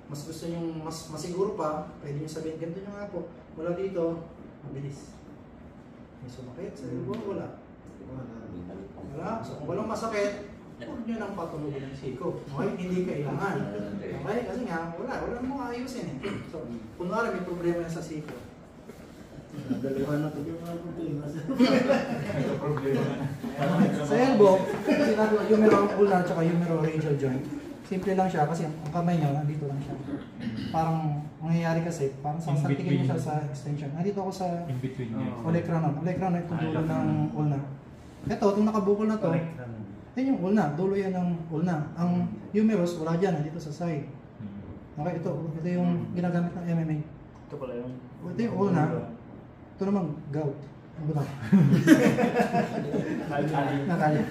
mas gusto nyo mas masiguro pa, pwede nyo sabihin, ganito nyo nga po, mula dito, mabilis. May sumakit sa elbow, wala. Wala. So kung walang masakit, huwag nyo nang patulogin ng siko. Okay? Hindi kailangan. Okay? Kasi nga, wala mo ayusin eh. So, kunwari may problema na sa siko. Dalawa na ito yung mga problema. Sa elbow, sinabi ko, humeral ulnar at humeral radial joint. Simple lang siya kasi ang kamay niya, nandito lang siya. Parang, mangyayari kasi, parang sasatigin mo siya sa extension. Nandito ako sa olecranon. Olecranon, itong dulo ng ulnar. Ito, itong nakabukol na to, yan yung ulna, dulo yan ng ulna. Ang humerus, wala dyan, nandito sa side. Okay, ito yung ginagamit ng MMA. Ito pala yung... Ito yung ulna. Ito naman, gout. Ano ba? Nakali.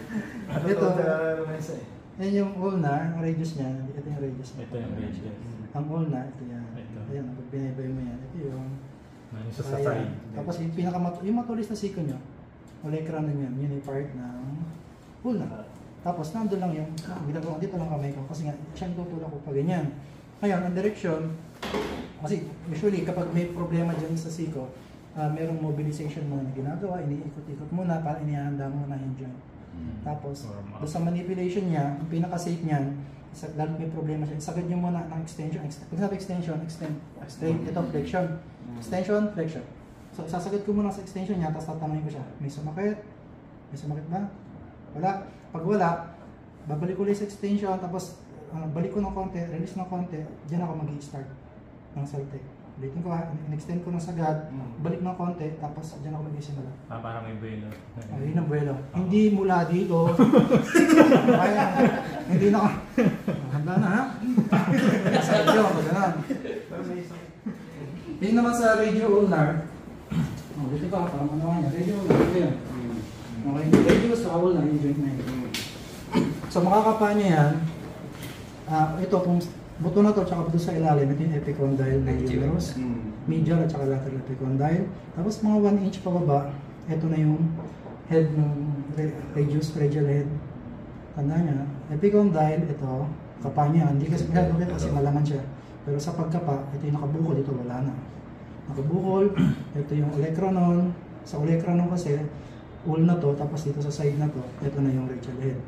Ito, yan yung ulna, ang radius niya. Ito yung radius niya. Ito yung radius. Ang ulna, ito yan. Ito. Ayan, pag binibay mo yan, ito yung... Sa side. Tapos yung matulis na siko niya, olecranon niya, yun yung part ng ulna. Tapos nandun lang yung, ginagawa dito lang kamay ko kasi nga siyang tutulak ko pa ganyan. Ngayon, ang direction, kasi usually kapag may problema dyan sa siko, merong mobilization mo na ginagawa, iniikot-ikot muna para inihanda mo na yung joint. Tapos, doon sa manipulation niya, ang pinaka-safe niyan, lalo may problema siya, isagad niyo muna ng extension. Pag sabi extension, extend, ito flexion. Extension, flexion. So, isasagad ko muna sa extension niya, tapos tatanungin ko siya, may sumakit? May sumakit ba? Wala. Pag wala, babalik ko ulit sa extension, tapos balik ko ng konti, release ng konti, dyan ako mag-i-start ng Celtec. Ulitin ko ha, in-extend ko ng sagad, balik ng konti, tapos dyan ako mag-isimula. Parang may buwelo. Yun ang buwelo. Hindi mula dito. Kaya, hindi na ka. Handa na ha? Sa radyo, magandang. Yun naman sa radio ulnar. Ulitin ko ha, parang ano niya. Radio ulnar, ito yun. Okay, radio sa ulnar, yung joint na yun. So makakapa niya yan. Ito, kung buto na to, tsaka buto sa ilalim, ito yung epicondyle ng humerus, medial at saka lateral epicondyle. Tapos mga 1 inch pababa, ito na yung head ng radial head. Tanda niya, epicondyle, ito, kapa niya. Hindi kasi pinagpapit kasi malaman siya. Pero sa pagkapa, ito yung nakabukol, ito wala na. Nakabukol, ito yung olecranon. Sa olecranon kasi, ulna to, tapos dito sa side na to, ito na yung radial head.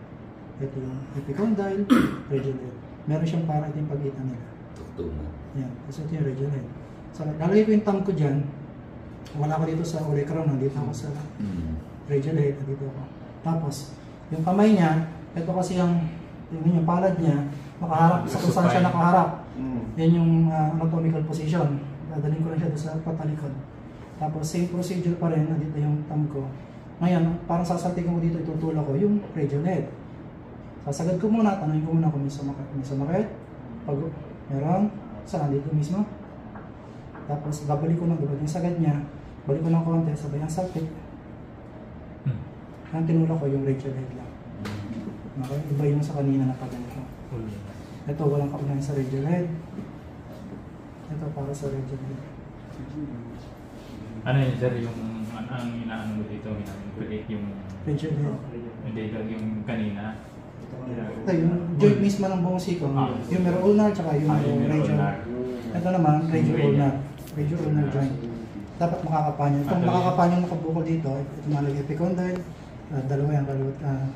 Ito yung epicondyle, radial head. Meron siyang parang ito yung pagitan nila. Yan, kasi ito yung radial head. So, lalagay ko yung thumb ko dyan. Wala ko dito sa olecranon, dito ako sa radial head, dito ako. Tapos, yung kamay niya, ito kasi yung palad niya, nakaharap sa kung saan siya nakaharap. Yan yung anatomical position. Dadalhin ko lang siya doon sa patalikod. Tapos, same procedure pa rin, dito yung thumb ko. Ngayon, parang sasaltikan ko dito, itutulak ko yung radial head. Sasagad ko muna, tanongin ko muna kung may sumakit. May sumakit? Pag meron, saan? Dito mismo. Tapos babalik ko ng gabag yung sagad niya, balik ko ng konti, sabay ang sakit. Ang tinulak ko yung radial head lang. Okay? Iba yung sa kanina na pagganito. Ito, walang kaunahan sa radial head. Ito para sa radial head. Ano yun sir, yung ang inaano mo dito, yung Radial head. hindi yung kanina. Ito yung joint mismo ng buong siko. Yung meron ulnar tsaka yung radial. Ito naman, radial ulnar. Radial ulnar joint. Dapat makakapanyo. Kung makakapanyo nakabukol dito, ito nalagay epicondyle. Dalawa yan,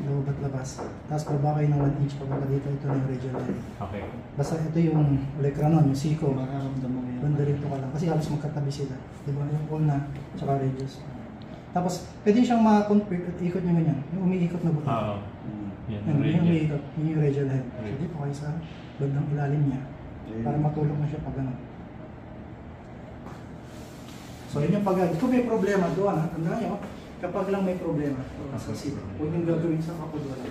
loob at labas. Tapos pababa kayo ng 1 inch pababa dito, ito na yung radial head. Okay. Basta ito yung olecranon, yung siko. Makaramdam mo yan. Banda rito ka lang. Kasi halos magkatabi sila. Diba? Yung ulna tsaka radius. Tapos, pwede siyang ma-convert at ikot niya ganyan. Yung umiikot na buto. Oo. Yan, yung umiikot. Yun yung radial head. So, dito kayo sa bandang ilalim niya. Para matulog na siya pag gano'n. So, yun yung pag-agad. Kung may problema doon, tandaan nyo, kapag lang may problema, sa siko, huwag yung gagawin sa kapag wala.